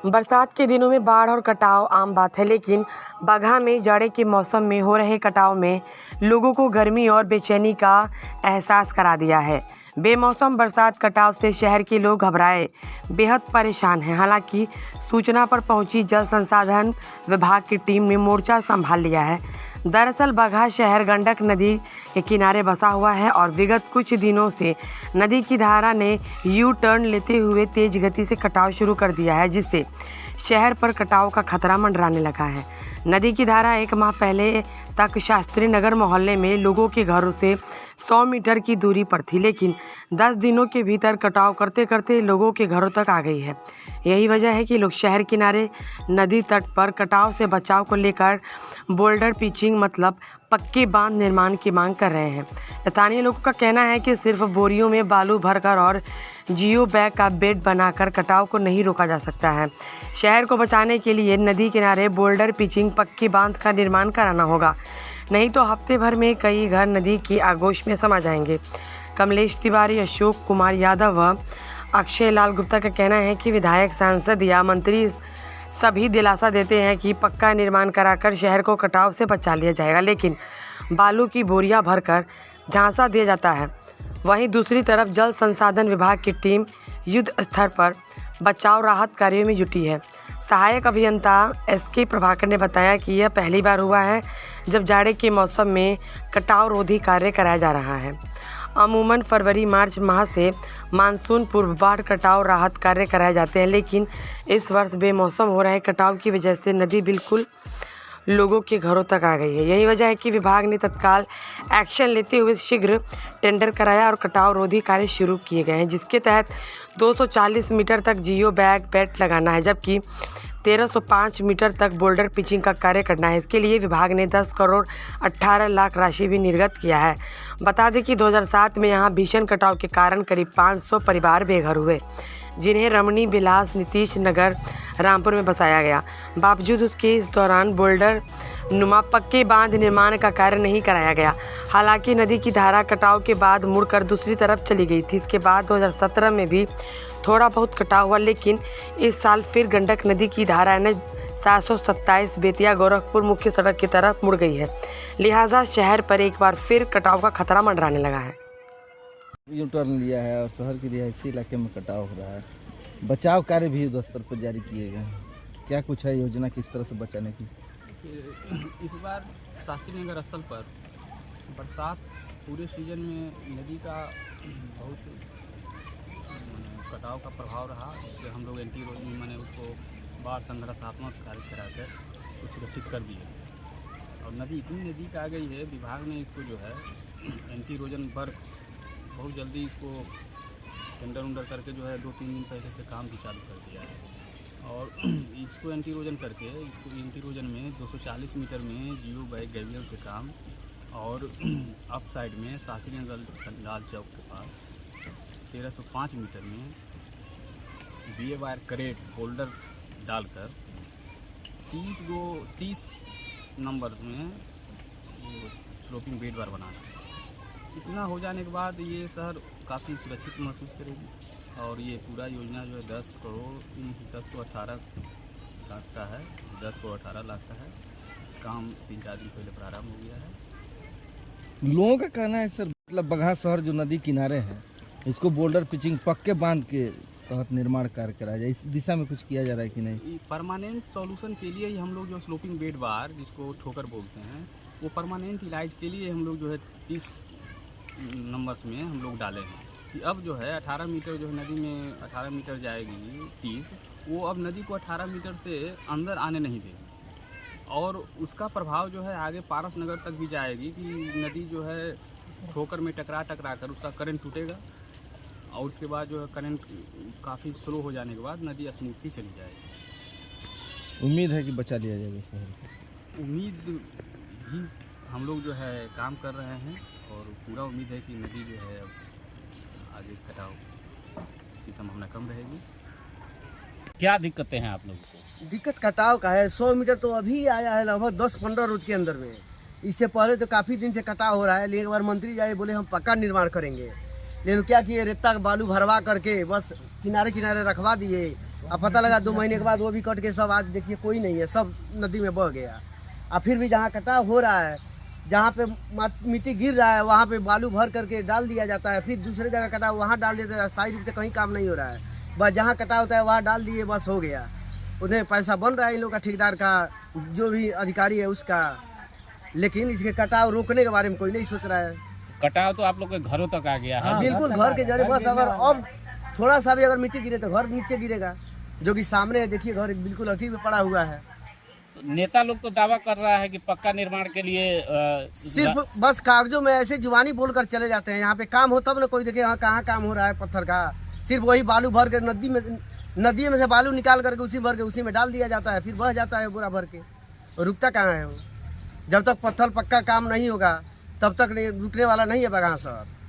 बरसात के दिनों में बाढ़ और कटाव आम बात है, लेकिन बगहा में जाड़े के मौसम में हो रहे कटाव में लोगों को गर्मी और बेचैनी का एहसास करा दिया है। बेमौसम बरसात कटाव से शहर के लोग घबराए बेहद परेशान हैं। हालांकि सूचना पर पहुंची जल संसाधन विभाग की टीम ने मोर्चा संभाल लिया है। दरअसल बगहा शहर गंडक नदी के किनारे बसा हुआ है और विगत कुछ दिनों से नदी की धारा ने यू टर्न लेते हुए तेज गति से कटाव शुरू कर दिया है, जिससे शहर पर कटाव का खतरा मंडराने लगा है। नदी की धारा एक माह पहले तक शास्त्री नगर मोहल्ले में लोगों के घरों से 100 मीटर की दूरी पर थी, लेकिन 10 दिनों के भीतर कटाव करते करते लोगों के घरों तक आ गई है। यही वजह है कि लोग शहर किनारे नदी तट पर कटाव से बचाव को लेकर बोल्डर पिचिंग मतलब पक्के बांध निर्माण की मांग कर रहे हैं। स्थानीय लोगों का कहना है कि सिर्फ बोरियों में बालू भरकर और जियो बैग का बेड बनाकर कटाव को नहीं रोका जा सकता है। शहर को बचाने के लिए नदी किनारे बोल्डर पिचिंग पक्के बांध का निर्माण कराना होगा, नहीं तो हफ्ते भर में कई घर नदी की आगोश में समा जाएंगे। कमलेश तिवारी, अशोक कुमार यादव व अक्षय लाल गुप्ता का कहना है कि विधायक, सांसद या मंत्री सभी दिलासा देते हैं कि पक्का निर्माण कराकर शहर को कटाव से बचा लिया जाएगा, लेकिन बालू की बोरियां भरकर झांसा दिया जाता है। वहीं दूसरी तरफ जल संसाधन विभाग की टीम युद्ध स्तर पर बचाव राहत कार्यों में जुटी है। सहायक अभियंता SK प्रभाकर ने बताया कि यह पहली बार हुआ है जब जाड़े के मौसम में कटाव रोधी कार्य कराया जा रहा है। अमूमन फरवरी-मार्च माह से मानसून पूर्व बाढ़ कटाव राहत कार्य कराए जाते हैं, लेकिन इस वर्ष बेमौसम हो रहे कटाव की वजह से नदी बिल्कुल लोगों के घरों तक आ गई है। यही वजह है कि विभाग ने तत्काल एक्शन लेते हुए शीघ्र टेंडर कराया और कटाव रोधी कार्य शुरू किए गए हैं, जिसके तहत 240 मीटर तक जियो बैग बेड लगाना है, जबकि 1305 मीटर तक बोल्डर पिचिंग का कार्य करना है। इसके लिए विभाग ने 10 करोड़ 18 लाख राशि भी निर्गत किया है। बता दें कि 2007 में यहां भीषण कटाव के कारण करीब 500 परिवार बेघर हुए, जिन्हें रमणी, बिलास, नीतीश नगर, रामपुर में बसाया गया। बावजूद उसके इस दौरान बोल्डर नुमा पक्के बांध निर्माण का कार्य नहीं कराया गया। हालांकि नदी की धारा कटाव के बाद मुड़कर दूसरी तरफ चली गई थी। इसके बाद 2017 में भी थोड़ा बहुत कटाव हुआ, लेकिन इस साल फिर गंडक नदी की धारा NH 727 बेतिया गोरखपुर मुख्य सड़क की तरफ मुड़ गई है। लिहाजा शहर पर एक बार फिर कटाव का खतरा मंडराने लगा है। यू टर्न लिया है और शहर के रिहायशी इलाके में कटाव हो रहा है। बचाव कार्य भी युद्ध स्तर पर जारी किए गए हैं। क्या कुछ है योजना किस तरह से बचाने की? इस बार शास्त्री नगर स्थल पर बरसात पूरे सीजन में नदी का बहुत कटाव का प्रभाव रहा, जिससे हम लोग एंटी रोजन मैंने उसको बाढ़ संरक्षणात्मक कार्य कराकर उसको सुरक्षित कर दिए। और नदी इतनी नज़दीक आ गई है, विभाग ने इसको जो है एंटी रोजन वर्क बहुत जल्दी इसको टेंडर उंडर करके जो है 2-3 दिन पहले से काम भी चालू कर दिया है। और इसको एंटी रोजन करके इसको एंटी रोजन में 240 मीटर में जियो बैग गैवियल से काम और अप साइड में शास्त्री नगर लाल चौक के पास 1305 मीटर में BA वायर करेट होल्डर डालकर 30 नंबर में स्लोपिंग बेड बार बनाना है। इतना हो जाने के बाद ये शहर काफ़ी सुरक्षित महसूस करेगी और ये पूरा योजना जो है 10 करोड़ 18 लाख का है। 10 करोड़ 18 लाख का है। काम 3-4 दिन पहले प्रारंभ हो गया है। लोगों का कहना है सर, मतलब बगहा शहर जो नदी किनारे है, इसको बोल्डर पिचिंग पक्के बांध के तहत निर्माण कार्य कराया जाए। इस दिशा में कुछ किया जा रहा है कि नहीं? परमानेंट सॉल्यूशन के लिए ही हम लोग जो स्लोपिंग बेड बार जिसको ठोकर बोलते हैं, वो परमानेंट इलाज के लिए हम लोग जो है 30 नंबर्स में हम लोग डाले हैं कि अब जो है 18 मीटर जो है नदी में 18 मीटर जाएगी 30, वो अब नदी को 18 मीटर से अंदर आने नहीं देगी और उसका प्रभाव जो है आगे पारस नगर तक भी जाएगी कि नदी जो है ठोकर में टकरा कर उसका करंट टूटेगा और उसके बाद जो है करंट काफ़ी स्लो हो जाने के बाद नदी स्मूथली चली जाएगी। उम्मीद है कि बचा लिया जाएगा शहर को। उम्मीद भी हम लोग जो है काम कर रहे हैं और पूरा उम्मीद है कि नदी जो है अब आगे कटाव की संभावना कम रहेगी। क्या दिक्कतें हैं आप लोगों को? दिक्कत कटाव का है। 100 मीटर तो अभी आया है लगभग 10-15 रोज के अंदर में। इससे पहले तो काफ़ी दिन से कटाव हो रहा है, लेकिन एक बार मंत्री जाए बोले हम पक्का निर्माण करेंगे, लेकिन क्या किए, रेता बालू भरवा करके बस किनारे किनारे रखवा दिए अब पता लगा 2 महीने के बाद वो भी कट के सब आज देखिए कोई नहीं है, सब नदी में बह गया। और फिर भी जहाँ कटाव हो रहा है, जहाँ पे मिट्टी गिर रहा है वहाँ पे बालू भर करके डाल दिया जाता है, फिर दूसरे जगह कटाव वहाँ डाल देते हैं। सही रूप से कहीं काम नहीं हो रहा है, बस जहाँ कटाव होता है वहाँ डाल दिए, बस हो गया। उन्हें पैसा बन रहा है इन लोग का, ठेकेदार का, जो भी अधिकारी है उसका, लेकिन इसके कटाव रोकने के बारे में कोई नहीं सोच रहा है। कटाव तो आप लोग के घरों तक आ गया है। बिल्कुल घर के जरिए, बस अगर अब थोड़ा सा भी अगर मिट्टी गिरे तो घर नीचे गिरेगा, जो कि सामने है, देखिए घर बिल्कुल अटी में पड़ा हुआ है। नेता लोग तो दावा कर रहा है कि पक्का निर्माण के लिए सिर्फ बस कागजों में ऐसे जुबानी बोलकर चले जाते हैं। यहाँ पे काम हो तब ना कोई देखे यहाँ कहाँ काम हो रहा है पत्थर का। सिर्फ वही बालू भर के नदी में से बालू निकाल करके उसी भर के उसी में डाल दिया जाता है, फिर बह जाता है बोरा भर के, और रुकता कहाँ है वो। जब तक पत्थर पक्का काम नहीं होगा तब तक रुकने वाला नहीं है बगान सर।